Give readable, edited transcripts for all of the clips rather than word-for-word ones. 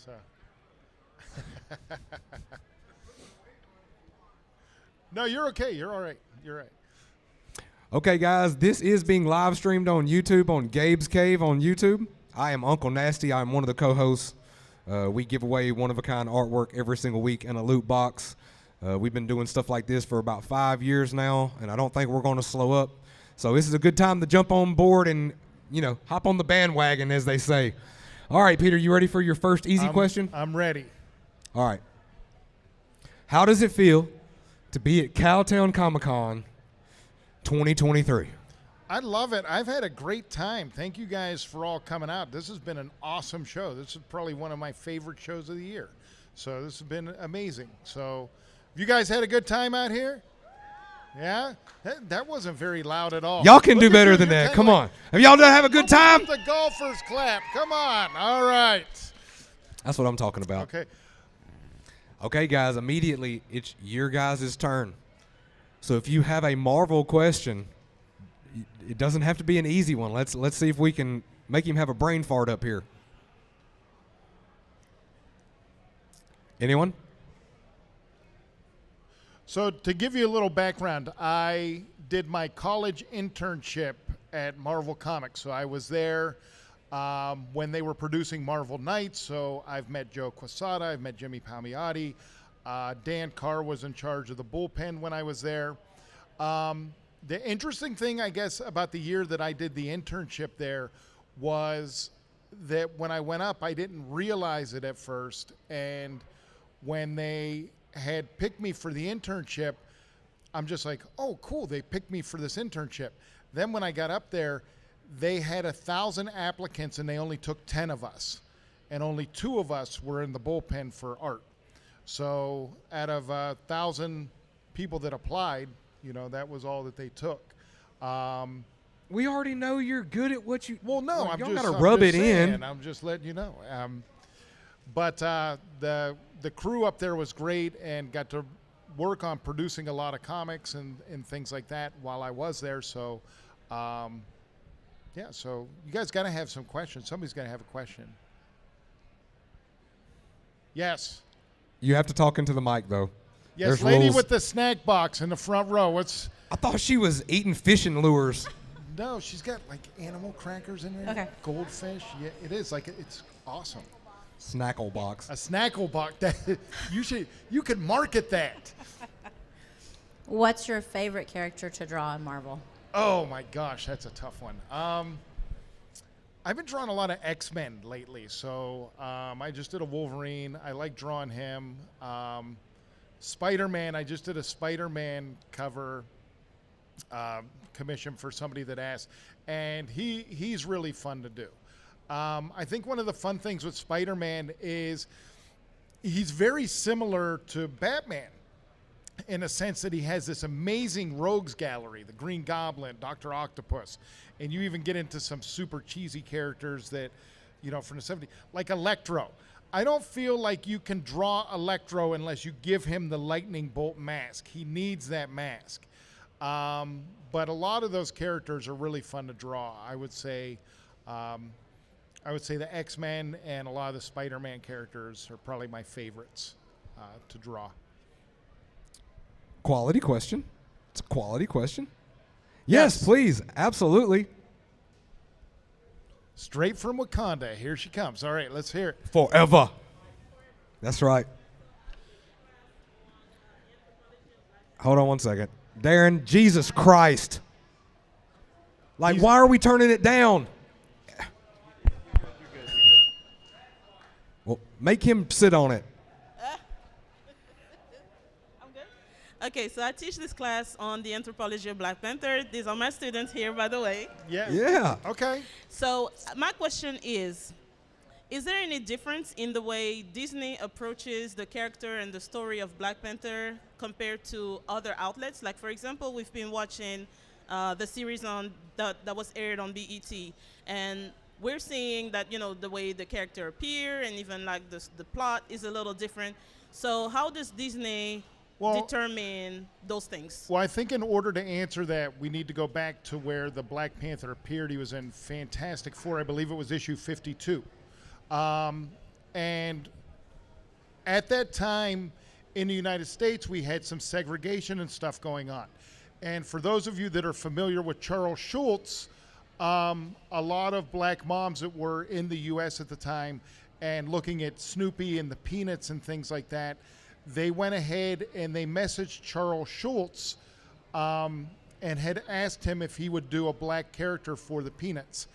So. No, you're okay. You're all right. You're right. Okay, guys, this is being live streamed on YouTube, on Gabe's Cave on YouTube. I am Uncle Nasty. I'm one of the co-hosts. We give away one-of-a-kind artwork every single week in a loot box. We've been doing stuff like this for about 5 years now, and I don't think we're going to slow up. So this is a good time to jump on board and, hop on the bandwagon, as they say. All right, Peter, you ready for your first easy question? I'm ready. All right. How does it feel to be at Cowtown Comic Con 2023? I love it. I've had a great time. Thank you guys for all coming out. This has been an awesome show. This is probably one of my favorite shows of the year. So this has been amazing. So you guys had a good time out here? Yeah? That wasn't very loud at all. Y'all can do better than that. Come on. Have y'all done have a good time? The golfers clap. Come on. All right. That's what I'm talking about. Okay. Okay, guys, immediately it's your guys' turn. So if you have a Marvel question, it doesn't have to be an easy one. Let's see if we can make him have a brain fart up here. Anyone? So to give you a little background, I did my college internship at Marvel Comics. So I was there when they were producing Marvel Knights. So I've met Joe Quesada, I've met Jimmy Palmiotti. Dan Carr was in charge of the bullpen when I was there. The interesting thing, I guess, about the year that I did the internship there was that when I went up, I didn't realize it at first. And when they had picked me for the internship, I'm just like, oh, cool, they picked me for this internship. Then when I got up there, they had 1,000 applicants and they only took 10 of us. And only 2 of us were in the bullpen for art. So out of 1,000 people that applied, that was all that they took. We already know you're good at what you. Well, no, I'm I'm just just rub it saying, in. I'm just letting you know. But the crew up there was great and got to work on producing a lot of comics and things like that while I was there. So, so you guys got to have some questions. Somebody's got to have a question. Yes. You have to talk into the mic, though. Yes, There's lady rules. with the snack box in the front row. I thought she was eating fishing lures. No, she's got like animal crackers in there. Okay. Goldfish. Yeah, it is like it's awesome. Snackle box. A snackle box. You could market that. What's your favorite character to draw in Marvel? Oh my gosh, that's a tough one. I've been drawing a lot of X-Men lately, so I just did a Wolverine. I like drawing him. Spider-Man, I just did a Spider-Man cover commission for somebody that asked, and he's really fun to do. I think one of the fun things with Spider-Man is he's very similar to Batman in a sense that he has this amazing rogues gallery, the Green Goblin, Dr. Octopus, and you even get into some super cheesy characters that, from the 70s, like Electro. I don't feel like you can draw Electro unless you give him the lightning bolt mask. He needs that mask. But a lot of those characters are really fun to draw. I would say the X-Men and a lot of the Spider-Man characters are probably my favorites to draw. Quality question. It's a quality question. Yes, please. Absolutely. Straight from Wakanda. Here she comes. All right, let's hear it. Forever. That's right. Hold on one second. Darren, Jesus Christ. Like, why are we turning it down? Well, make him sit on it. I'm good. Okay, so I teach this class on the anthropology of Black Panther. These are my students here, by the way. Yeah. Yeah. Okay. So my question is there any difference in the way Disney approaches the character and the story of Black Panther compared to other outlets? Like, for example, we've been watching the series that was aired on BET, and we're seeing that, the way the character appear and even like the plot is a little different. So how does Disney determine those things? Well, I think in order to answer that, we need to go back to where the Black Panther appeared. He was in Fantastic Four. I believe it was issue 52. And at that time in the United States, we had some segregation and stuff going on. And for those of you that are familiar with Charles Schulz, a lot of black moms that were in the U.S. at the time and looking at Snoopy and the Peanuts and things like that, they went ahead and they messaged Charles Schulz and had asked him if he would do a black character for the Peanuts.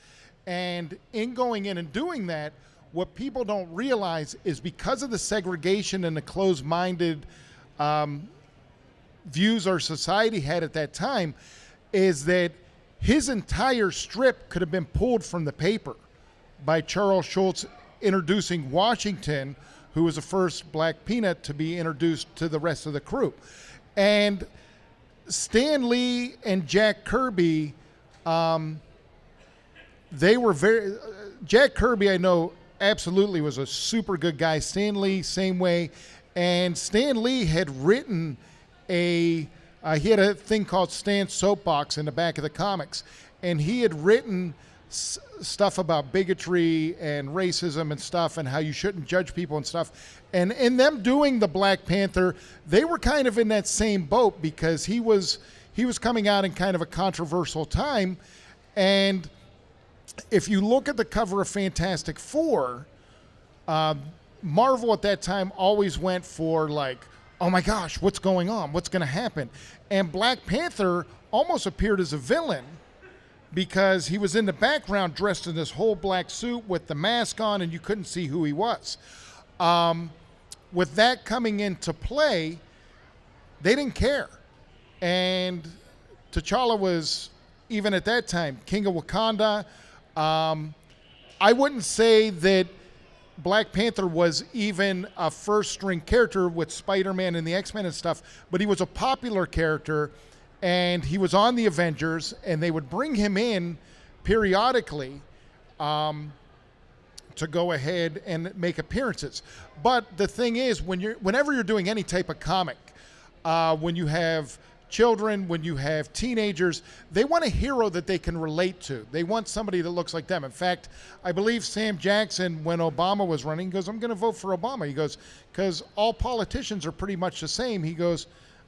And in going in and doing that, what people don't realize is because of the segregation and the closed-minded views our society had at that time, is that his entire strip could have been pulled from the paper by Charles Schulz introducing Washington, who was the first black Peanut to be introduced to the rest of the crew. And Stan Lee and Jack Kirby, they were very, Jack Kirby, I know, absolutely was a super good guy. Stan Lee, same way. And Stan Lee had written he had a thing called Stan's Soapbox in the back of the comics. And he had written stuff about bigotry and racism and stuff and how you shouldn't judge people and stuff. And in them doing the Black Panther, they were kind of in that same boat because he was coming out in kind of a controversial time. And if you look at the cover of Fantastic Four, Marvel at that time always went for like, oh my gosh, what's going on? What's going to happen? And Black Panther almost appeared as a villain because he was in the background dressed in this whole black suit with the mask on and you couldn't see who he was. With that coming into play, they didn't care. And T'Challa was, even at that time, King of Wakanda. I wouldn't say that Black Panther was even a first-string character with Spider-Man and the X-Men and stuff, but he was a popular character, and he was on the Avengers, and they would bring him in periodically to go ahead and make appearances. But the thing is, whenever you're doing any type of comic, when you have children, when you have teenagers, they want a hero that they can relate to. They want somebody that looks like them. In fact, I believe Sam Jackson, when Obama was running, goes, I'm going to vote for Obama. He goes, because all politicians are pretty much the same. He goes,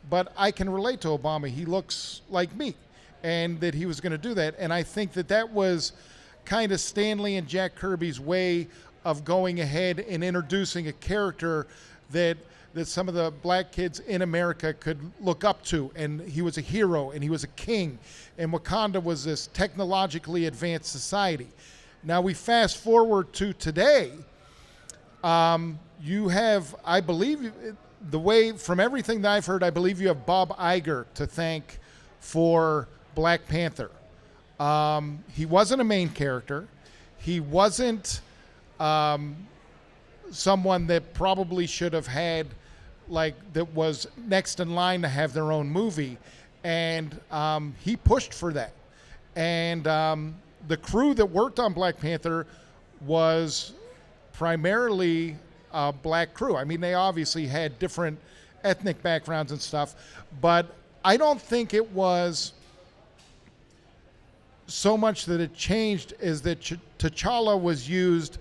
but I can relate to Obama. He looks like me. And that he was going to do that. And I think that that was kind of Stan Lee and Jack Kirby's way of going ahead and introducing a character that some of the black kids in America could look up to. And he was a hero and he was a king. And Wakanda was this technologically advanced society. Now we fast forward to today. You have, I believe, the way, from everything that I've heard, I believe you have Bob Iger to thank for Black Panther. He wasn't a main character. He wasn't someone that probably should have had, like, that was next in line to have their own movie. And he pushed for that. And the crew that worked on Black Panther was primarily a black crew. I mean, they obviously had different ethnic backgrounds and stuff, but I don't think it was so much that it changed is that T'Challa was used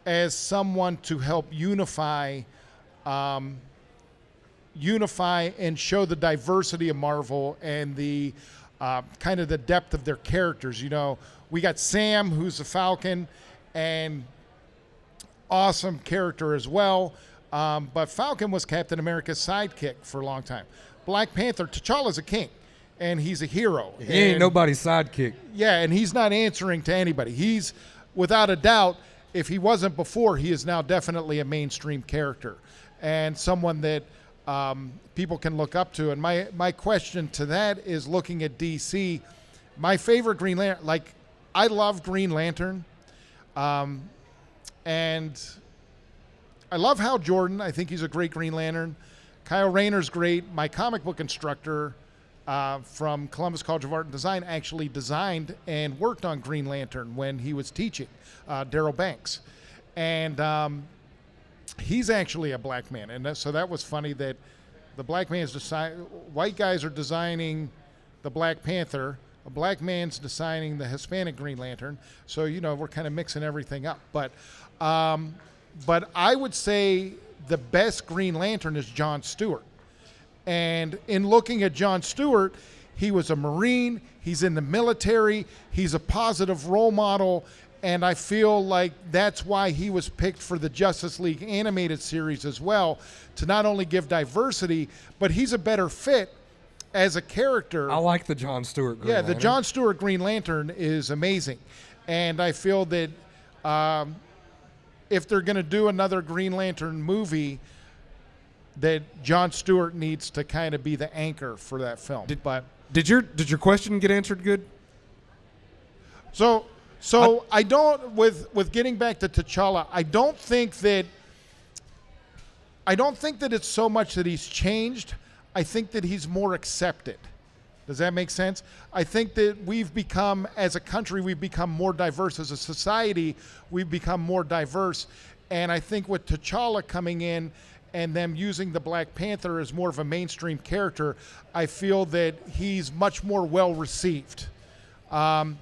as someone to help unify and show the diversity of Marvel and the kind of the depth of their characters. You know, we got Sam, who's the Falcon, and awesome character as well. But Falcon was Captain America's sidekick for a long time. Black Panther, T'Challa's a king, and he's a hero. He ain't nobody's sidekick. Yeah, and he's not answering to anybody. He's, without a doubt, if he wasn't before, he is now definitely a mainstream character and someone that people can look up to. And my question to that is, looking at DC, my favorite Green Lantern, like, I love Green Lantern. And I love Hal Jordan. I think he's a great Green Lantern. Kyle Rayner's great. My comic book instructor from Columbus College of Art and Design actually designed and worked on Green Lantern when he was teaching, Darryl Banks. And he's actually a black man. And so that was funny that the black man's white guys are designing the Black Panther, a black man's designing the Hispanic Green Lantern. So, you know, we're kind of mixing everything up. But I would say the best Green Lantern is John Stewart. And in looking at John Stewart, he was a Marine, he's in the military, he's a positive role model, and I feel like that's why he was picked for the Justice League animated series as well, to not only give diversity, but he's a better fit as a character. I like the John Stewart Green Lantern. The John Stewart Green Lantern is amazing. And I feel that if they're going to do another Green Lantern movie, that John Stewart needs to kind of be the anchor for that film. Did your question get answered good? So I don't, with getting back to T'Challa, I don't think that it's so much that he's changed. I think that he's more accepted. Does that make sense? I think that we've become, as a country, we've become more diverse. As a society, we've become more diverse. And I think with T'Challa coming in and them using the Black Panther as more of a mainstream character, I feel that he's much more well received.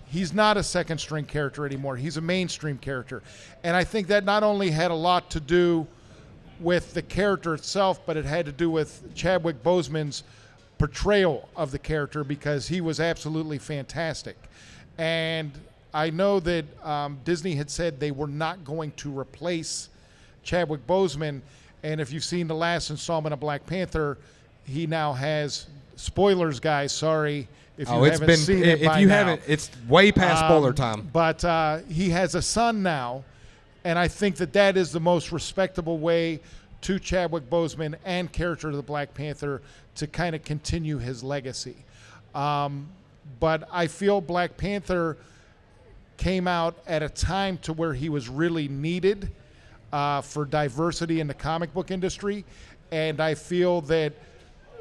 He's not a second string character anymore. He's a mainstream character. And I think that not only had a lot to do with the character itself, but it had to do with Chadwick Boseman's portrayal of the character, because he was absolutely fantastic. And I know that Disney had said they were not going to replace Chadwick Boseman. And if you've seen the last installment of Black Panther, he now has, spoilers, guys, sorry if you haven't seen it by now. Haven't, it's way past spoiler time. But he has a son now, and I think that that is the most respectable way to Chadwick Boseman and character of the Black Panther to kind of continue his legacy. But I feel Black Panther came out at a time to where he was really needed for diversity in the comic book industry. And I feel that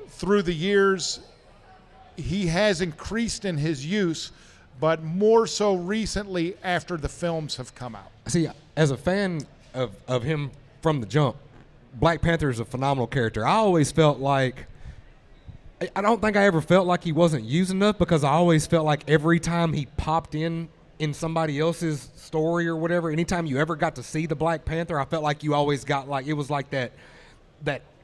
through the years, he has increased in his use, but more so recently after the films have come out. See, as a fan of him from the jump, Black Panther is a phenomenal character. I always felt like, I don't think I ever felt like he wasn't used enough, because I always felt like every time he popped in somebody else's story or whatever, anytime you ever got to see the Black Panther, I felt like you always got, like, it was like that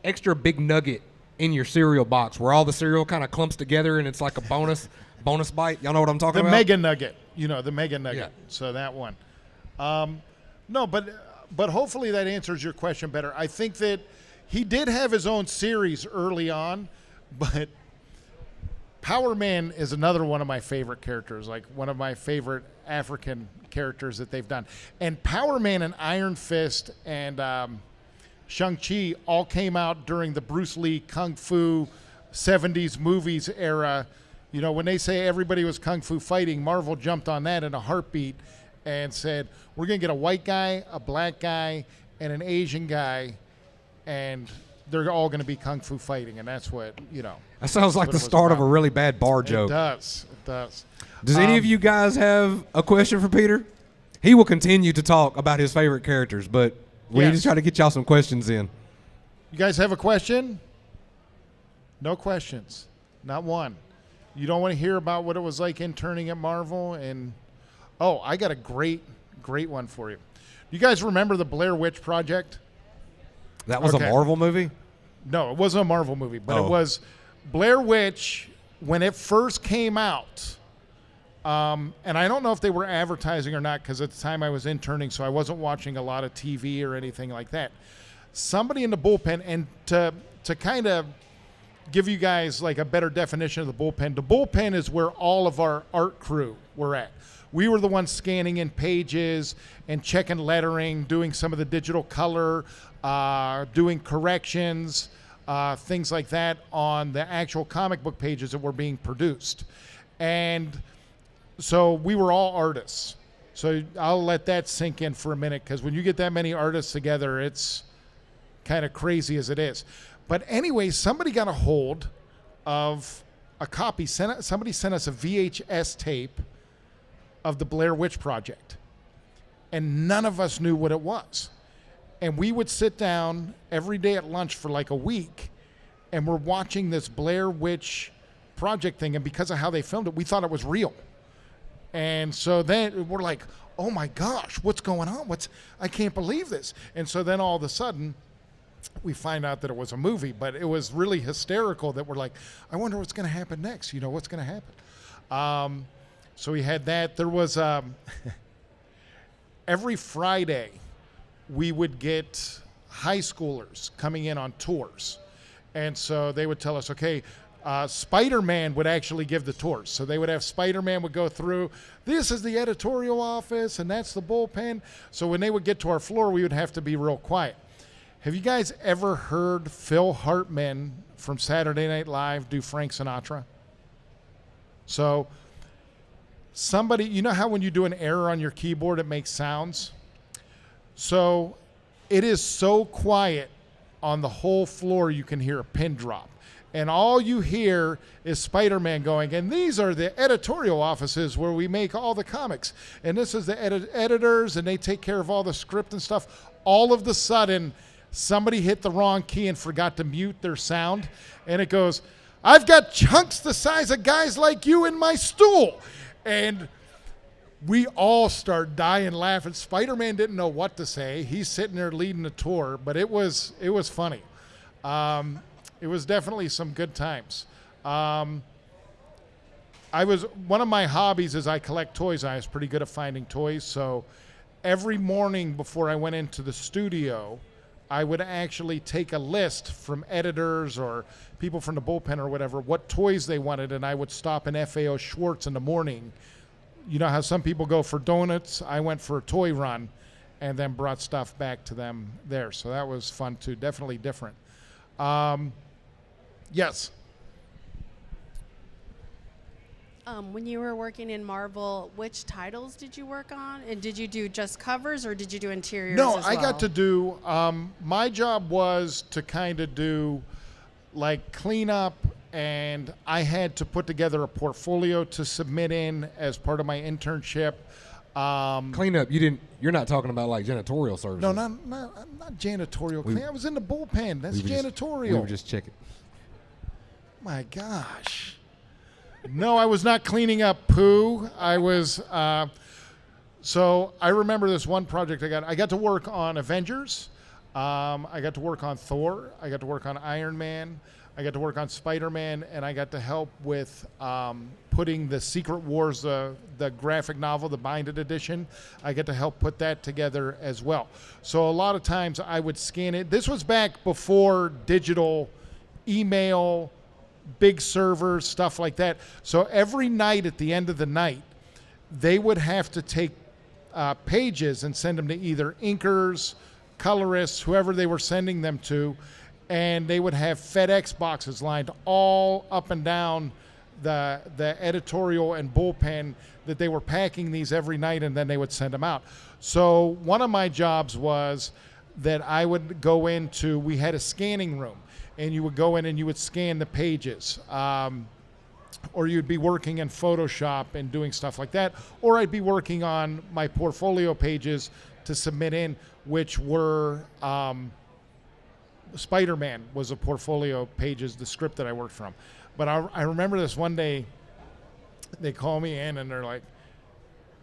extra big nugget in your cereal box where all the cereal kind of clumps together and it's like a bonus bite. Y'all know what I'm talking about? The mega nugget, the mega nugget. Yeah. So that one. No, but hopefully that answers your question better. I think that he did have his own series early on, but Power Man is another one of my favorite characters, like one of my favorite African characters that they've done. And Power Man and Iron Fist and Shang-Chi all came out during the Bruce Lee Kung Fu 70s movies era. When they say everybody was Kung Fu fighting, Marvel jumped on that in a heartbeat and said, we're going to get a white guy, a black guy, and an Asian guy, and they're all going to be Kung Fu fighting. And that's what, That sounds like the start of a really bad bar joke. It does. Does any of you guys have a question for Peter? He will continue to talk about his favorite characters, but we need to try to get y'all some questions in. You guys have a question? No questions. Not one. You don't want to hear about what it was like interning at Marvel? I got a great one for you. You guys remember the Blair Witch Project? That was a Marvel movie? No, it wasn't a Marvel movie, but it was Blair Witch when it first came out. And I don't know if they were advertising or not, because at the time I was interning, so I wasn't watching a lot of TV or anything like that. Somebody in the bullpen, and to kind of give you guys like a better definition of the bullpen is where all of our art crew were at. We were the ones scanning in pages and checking lettering, doing some of the digital color, doing corrections, things like that on the actual comic book pages that were being produced. And so we were all artists. So I'll let that sink in for a minute, because when you get that many artists together, it's kind of crazy as it is. But anyway, somebody got a hold of a copy. Somebody sent us a VHS tape of the Blair Witch Project, and none of us knew what it was. And we would sit down every day at lunch for like a week, and we're watching this Blair Witch Project thing, and because of how they filmed it, we thought it was real. And so then we're like, oh my gosh, what's going on? I can't believe this. And so then all of a sudden, we find out that it was a movie, but it was really hysterical that we're like, I wonder what's going to happen next. You know, what's going to happen? So we had that. There was every Friday we would get high schoolers coming in on tours. And so they would tell us, okay, Spider-Man would actually give the tours. So they would have Spider-Man would go through, this is the editorial office, and that's the bullpen. So when they would get to our floor, we would have to be real quiet. Have you guys ever heard Phil Hartman from Saturday Night Live do Frank Sinatra? So somebody, you know how when you do an error on your keyboard, it makes sounds? So it is so quiet on the whole floor, you can hear a pin drop. And all you hear is Spider-Man going, and these are the editorial offices where we make all the comics. And this is the editors, and they take care of all the script and stuff. All of the sudden, somebody hit the wrong key and forgot to mute their sound. And it goes, I've got chunks the size of guys like you in my stool. And we all start dying laughing. Spider-Man didn't know what to say. He's sitting there leading the tour, but it was funny. It was definitely some good times. One of my hobbies is I collect toys. I was pretty good at finding toys. So every morning before I went into the studio, I would actually take a list from editors or people from the bullpen or whatever, what toys they wanted, and I would stop in FAO Schwartz in the morning. You know how some people go for donuts? I went for a toy run and then brought stuff back to them there. So that was fun too, definitely different. Yes. When you were working in Marvel, which titles did you work on? And did you do just covers or did you do interiors No, as I well? got to do, my job was to kind of do like cleanup, and I had to put together a portfolio to submit in as part of my internship. Cleanup, you're not talking about like janitorial services. No, not janitorial clean. I was in the bullpen. That's janitorial. We were just checking. My gosh. No, I was not cleaning up poo. I was, so I remember this one project I got to work on Avengers. I got to work on Thor. I got to work on Iron Man. I got to work on Spider-Man, and I got to help with putting the Secret Wars, the graphic novel, the binded edition. I get to help put that together as well. So a lot of times I would scan it. This was back before digital email, big servers, stuff like that. So every night at the end of the night, they would have to take pages and send them to either inkers, colorists, whoever they were sending them to, and they would have FedEx boxes lined all up and down the editorial and bullpen that they were packing these every night, and then they would send them out. So one of my jobs was that I would go into, we had a scanning room, and you would go in and you would scan the pages. Or you'd be working in Photoshop and doing stuff like that. Or I'd be working on my portfolio pages to submit in, which were Spider-Man was a portfolio pages, the script that I worked from. But I remember this one day, they call me in and they're like,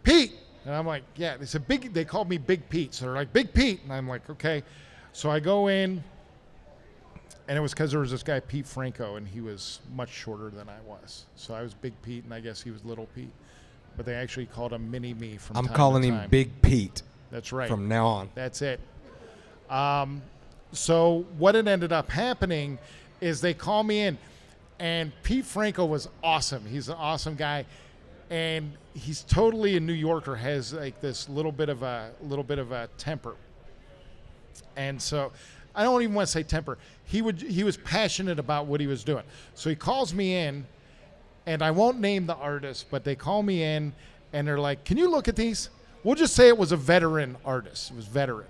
Pete. And I'm like, yeah. They said, they called me Big Pete. So they're like, Big Pete. And I'm like, okay. So I go in, and it was because there was this guy, Pete Franco, and he was much shorter than I was. So I was Big Pete, and I guess he was Little Pete. But they actually called him Mini Me from time to time. I'm calling him Big Pete. That's right. From now on. That's it. So what had ended up happening is they call me in, and Pete Franco was awesome. He's an awesome guy, and he's totally a New Yorker. Has like this little bit of a temper, and so I don't even want to say temper. He was passionate about what he was doing. So he calls me in, and I won't name the artist, but they call me in, and they're like, "Can you look at these?" We'll just say it was a veteran artist. It was veteran.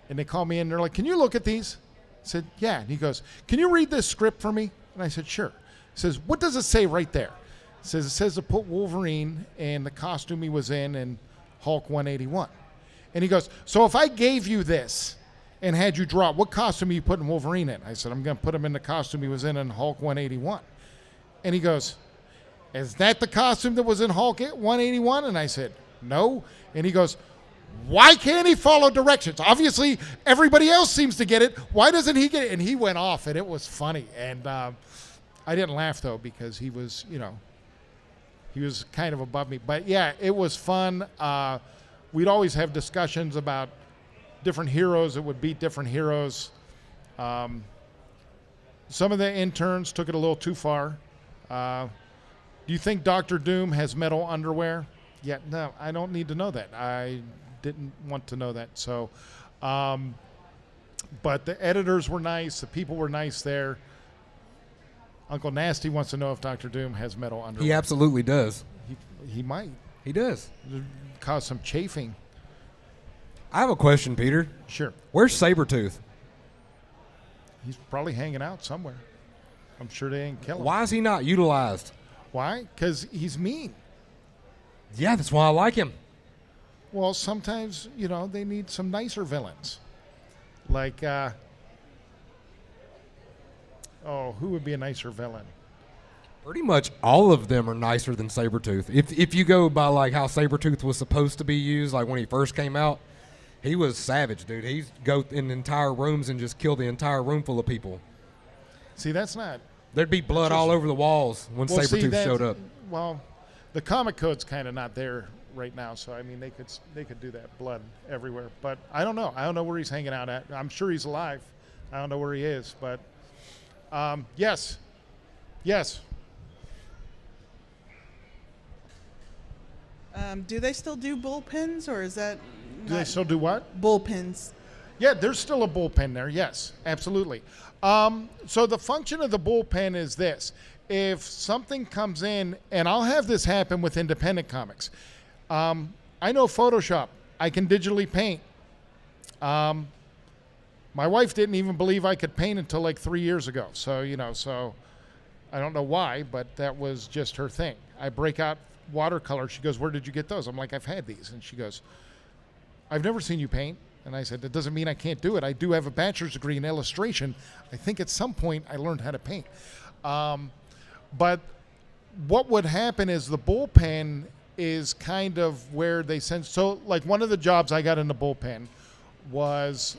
And they call me in, and they're like, "Can you look at these?" I said, "Yeah." And he goes, "Can you read this script for me?" And I said, "Sure." He says, "What does it say right there?" It says to put Wolverine in the costume he was in Hulk 181. And he goes, "So if I gave you this and had you draw, what costume are you putting Wolverine in?" I said, "I'm going to put him in the costume he was in Hulk 181. And he goes, "Is that the costume that was in Hulk 181? And I said, "No." And he goes, Why can't he follow directions? Obviously, everybody else seems to get it. Why doesn't he get it? And he went off, and it was funny. And I didn't laugh, though, because he was, he was kind of above me. But, yeah, it was fun. We'd always have discussions about different heroes that would beat different heroes. Some of the interns took it a little too far. Do you think Dr. Doom has metal underwear? Yeah, no, I don't need to know that. I didn't want to know that. So, but the editors were nice. The people were nice there. Uncle Nasty wants to know if Dr. Doom has metal underwear. He absolutely does. He might. He does. Cause some chafing. I have a question, Peter. Sure. Where's Sabretooth? He's probably hanging out somewhere. I'm sure they ain't killing him. Why is he not utilized? Why? Because he's mean. Yeah, that's why I like him. Well, sometimes, they need some nicer villains. Like, who would be a nicer villain? Pretty much all of them are nicer than Sabretooth. If you go by like how Sabretooth was supposed to be used, like when he first came out, he was savage, dude. He'd go in entire rooms and just kill the entire room full of people. See, that's not... There'd be blood all over the walls when Sabretooth showed up. Well, the comic code's kind of not there right now, so I mean they could do that, blood everywhere. But I don't know. I don't know where he's hanging out at. I'm sure he's alive. I don't know where he is, but yes. Do they still do bullpens, or is that? Do they still do what? Bullpens. Yeah, there's still a bullpen there. Yes, absolutely. So the function of the bullpen is this. If something comes in, and I'll have this happen with independent comics. I know Photoshop. I can digitally paint. My wife didn't even believe I could paint until like 3 years ago. So, so I don't know why, but that was just her thing. I break out watercolor. She goes, "Where did you get those?" I'm like, "I've had these." And she goes, "I've never seen you paint." And I said, "That doesn't mean I can't do it. I do have a bachelor's degree in illustration. I think at some point I learned how to paint." But what would happen is the bullpen is kind of where they send. So like one of the jobs I got in the bullpen was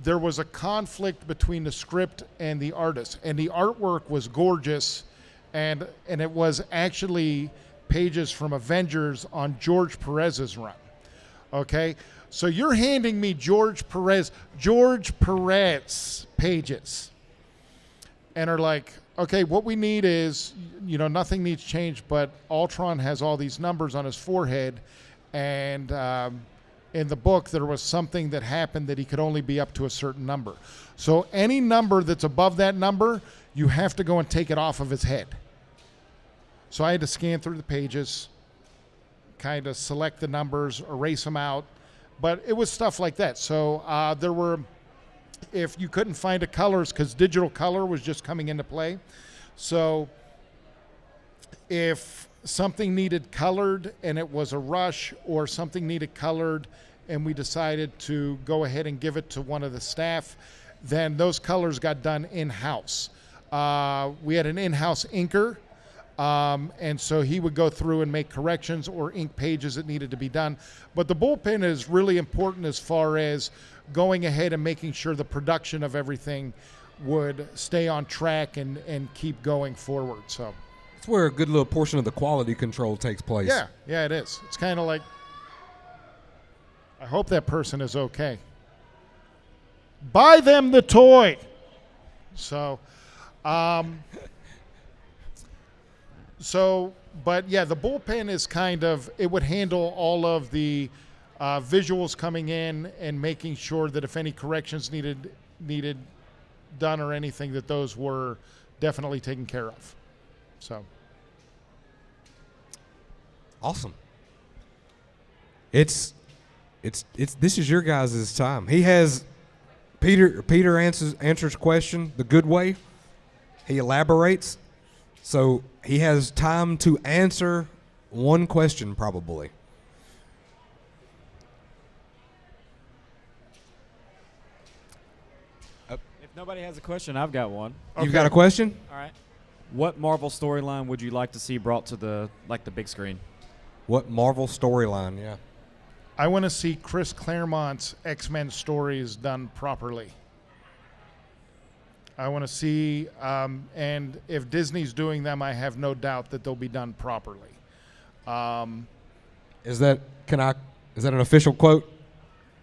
there was a conflict between the script and the artist. And the artwork was gorgeous. And it was actually pages from Avengers on George Perez's run. Okay? So you're handing me George Perez pages. And are like, okay, what we need is, nothing needs changed, but Ultron has all these numbers on his forehead. And in the book, there was something that happened that he could only be up to a certain number. So any number that's above that number, you have to go and take it off of his head. So I had to scan through the pages, kind of select the numbers, erase them out. But it was stuff like that. So there were, if you couldn't find a colors, because digital color was just coming into play. So if something needed colored and it was a rush, or something needed colored and we decided to go ahead and give it to one of the staff, then those colors got done in-house. We had an in-house inker. And so he would go through and make corrections or ink pages that needed to be done. But the bullpen is really important as far as going ahead and making sure the production of everything would stay on track and keep going forward. So that's where a good little portion of the quality control takes place. Yeah, it is. It's kind of like, I hope that person is okay. Buy them the toy. So, but yeah, the bullpen is kind of, it would handle all of the visuals coming in and making sure that if any corrections needed done or anything, that those were definitely taken care of. So. Awesome. This is your guys' time. He has, Peter answers question the good way. He elaborates. So he has time to answer one question, probably. If nobody has a question, I've got one. Okay. You've got a question? All right. What Marvel storyline would you like to see brought to the big screen? What Marvel storyline? Yeah. I want to see Chris Claremont's X-Men stories done properly. I want to see, and if Disney's doing them, I have no doubt that they'll be done properly. Is that an official quote?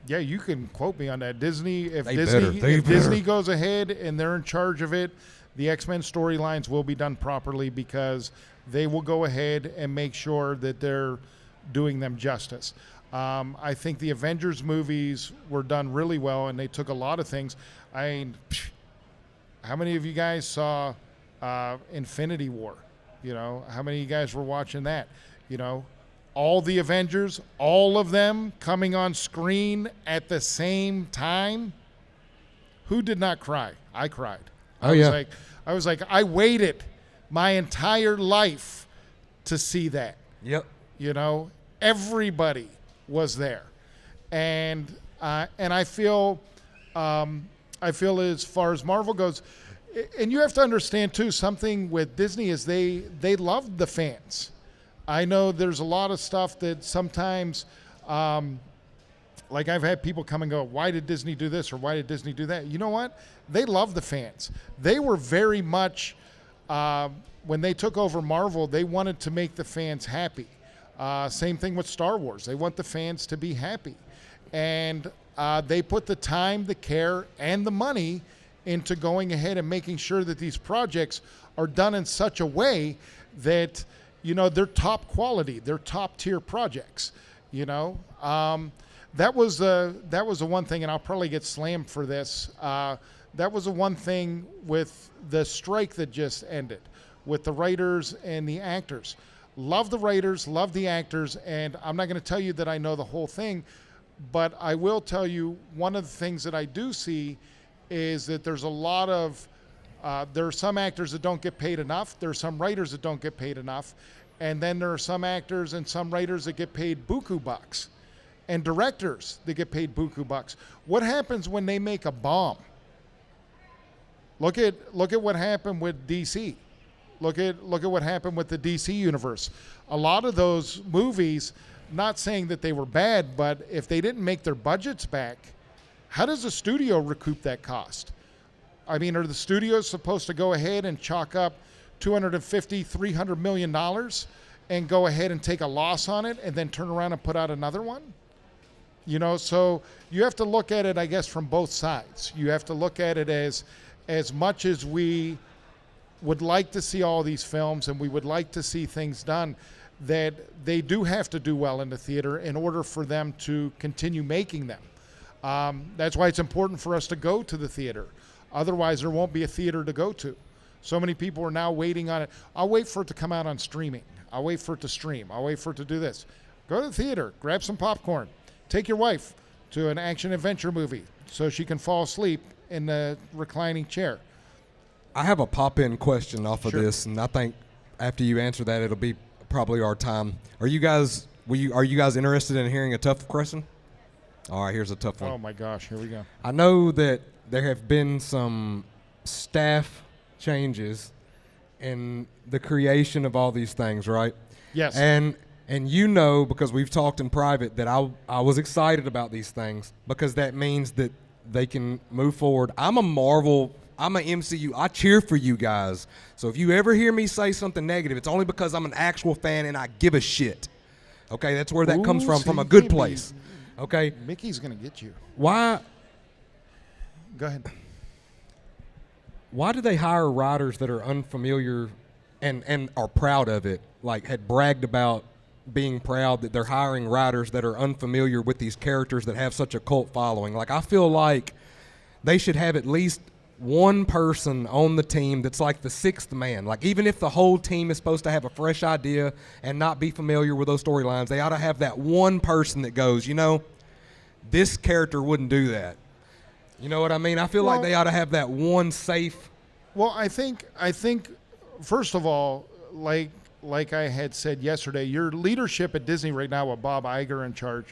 Yeah, you can quote me on that. Disney, if They Disney, better. if Disney goes ahead and they're in charge of it, the X-Men storylines will be done properly because they will go ahead and make sure that they're doing them justice. I think the Avengers movies were done really well, and they took a lot of things. I mean, how many of you guys saw Infinity War? You know, how many of you guys were watching that? You know, all the Avengers, all of them coming on screen at the same time. Who did not cry? I cried. Oh, yeah. I was like, I waited my entire life to see that. Yep. You know, everybody was there, and I feel as far as Marvel goes, and you have to understand too, something with Disney is they love the fans. I know there's a lot of stuff that sometimes, like I've had people come and go, why did Disney do this or why did Disney do that? You know what? They love the fans. They were very much, when they took over Marvel, they wanted to make the fans happy. Same thing with Star Wars. They want the fans to be happy. And they put the time, the care, and the money into going ahead and making sure that these projects are done in such a way that, you know, they're top quality, they're top tier projects. You know, that was the one thing, and I'll probably get slammed for this. That was the one thing with the strike that just ended, with the writers and the actors. Love the writers, love the actors, and I'm not going to tell you that I know the whole thing, but I will tell you one of the things that I do see is that there's a lot of, there are some actors that don't get paid enough, there are some writers that don't get paid enough, and then there are some actors and some writers that get paid buku bucks, and directors that get paid buku bucks. What happens when they make a bomb? Look at what happened with DC. Look at what happened with the DC universe. A lot of those movies, not saying that they were bad, but if they didn't make their budgets back, how does the studio recoup that cost? I mean, are the studios supposed to go ahead and chalk up $250, $300 million and go ahead and take a loss on it and then turn around and put out another one? You know, so you have to look at it, I guess, from both sides. You have to look at it as much as we would like to see all these films and we would like to see things done, that they do have to do well in the theater in order for them to continue making them. That's why it's important for us to go to the theater. Otherwise, there won't be a theater to go to. So many people are now waiting on it. I'll wait for it to come out on streaming. I'll wait for it to stream. I'll wait for it to do this. Go to the theater, grab some popcorn, take your wife to an action-adventure movie so she can fall asleep in the reclining chair. I have a pop-in question off of Sure. this, and I think after you answer that, it'll be probably our time. Are you guys interested in hearing a tough question? All right, here's a tough one. Oh my gosh, here we go. I know that there have been some staff changes in the creation of all these things, right? Yes. And you know, because we've talked in private, that I was excited about these things because that means that they can move forward. I'm an MCU. I cheer for you guys. So if you ever hear me say something negative, it's only because I'm an actual fan and I give a shit. Okay, that's where that comes from a good place. Okay? Mickey's going to get you. Why Go ahead. do they hire writers that are unfamiliar and are proud of it? Like, had bragged about being proud that they're hiring writers that are unfamiliar with these characters that have such a cult following. Like, I feel like they should have at least one person on the team that's like the sixth man. Like, even if the whole team is supposed to have a fresh idea and not be familiar with those storylines, they ought to have that one person that goes, you know, this character wouldn't do that. You know what I mean? I feel like they ought to have that one safe. Well, I think first of all, like I had said yesterday, your leadership at Disney right now with Bob Iger in charge,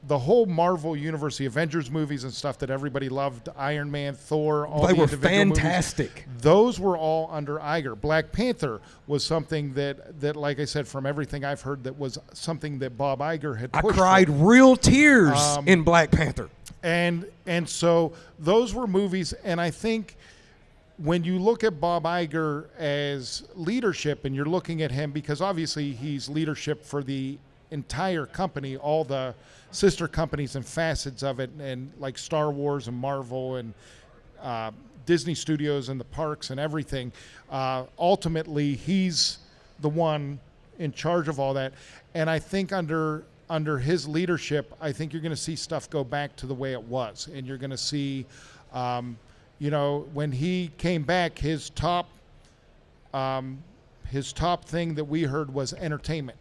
the whole Marvel Universe, the Avengers movies and stuff that everybody loved, Iron Man, Thor, all They the were individual movies, fantastic. those were all under Iger. Black Panther was something that, like I said, from everything I've heard, that was something that Bob Iger had I pushed cried for. real tears in Black Panther. And so those were movies, and I think when you look at Bob Iger as leadership, and you're looking at him because obviously he's leadership for the entire company, all the sister companies and facets of it, and like Star Wars and Marvel and Disney Studios and the parks and everything. Ultimately, he's the one in charge of all that, and I think under his leadership, I think you're going to see stuff go back to the way it was, and you're going to see, when he came back, his top thing that we heard was entertainment.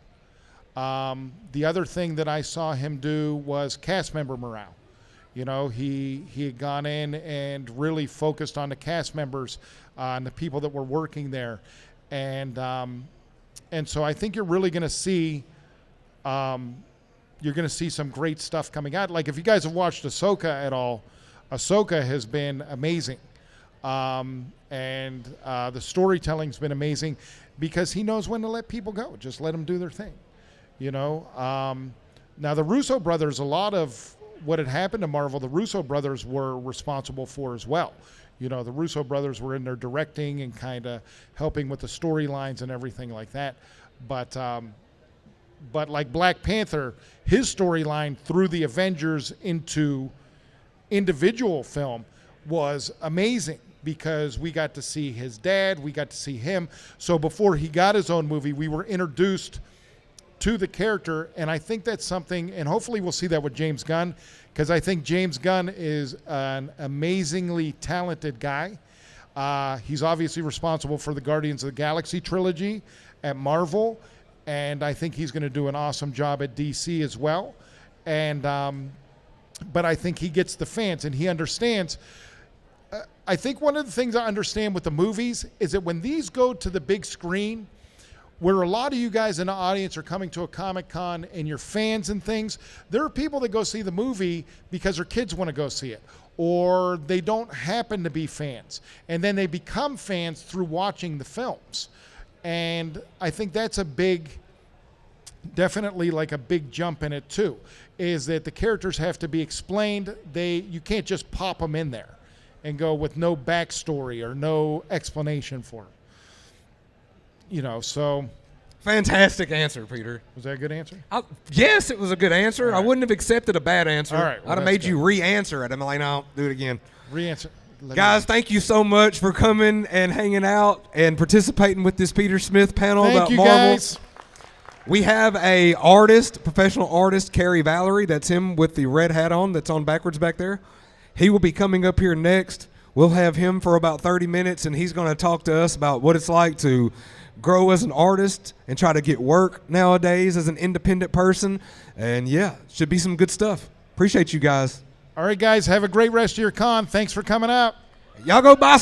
The other thing that I saw him do was cast member morale. He had gone in and really focused on the cast members, and the people that were working there, and so I think you're really going to see. You're going to see some great stuff coming out. Like if you guys have watched Ahsoka at all, Ahsoka has been amazing. And the storytelling's been amazing because he knows when to let people go. Just let them do their thing. Now the Russo brothers, a lot of what had happened to Marvel, the Russo brothers were responsible for as well. The Russo brothers were in there directing and kind of helping with the storylines and everything like that. But like Black Panther, his storyline through the Avengers into individual film was amazing because we got to see his dad, we got to see him. So before he got his own movie, we were introduced to the character, and I think that's something, and hopefully we'll see that with James Gunn, because I think James Gunn is an amazingly talented guy. He's obviously responsible for the Guardians of the Galaxy trilogy at Marvel, and I think he's going to do an awesome job at DC as well. And but I think he gets the fans, and he understands. I think one of the things I understand with the movies is that when these go to the big screen, where a lot of you guys in the audience are coming to a Comic Con and you're fans and things, there are people that go see the movie because their kids want to go see it, or they don't happen to be fans, and then they become fans through watching the films. And I think that's definitely like a big jump in it too, is that the characters have to be explained. You can't just pop them in there and go with no backstory or no explanation for them. So. Fantastic answer, Peter. Was that a good answer? Yes, it was a good answer. All right. I wouldn't have accepted a bad answer. All right, well, I'd have made you re-answer it. I'm like, no, do it again. Re-answer. Guys, thank you so much for coming and hanging out and participating with this Peter Smith panel Thank about you, Marvel. guys. We have professional artist, Carrie Valerie. That's him with the red hat on that's on backwards back there. He will be coming up here next. We'll have him for about 30 minutes, and he's going to talk to us about what it's like to grow as an artist and try to get work nowadays as an independent person. And, yeah, should be some good stuff. Appreciate you guys. All right, guys, have a great rest of your con. Thanks for coming out. Y'all go buy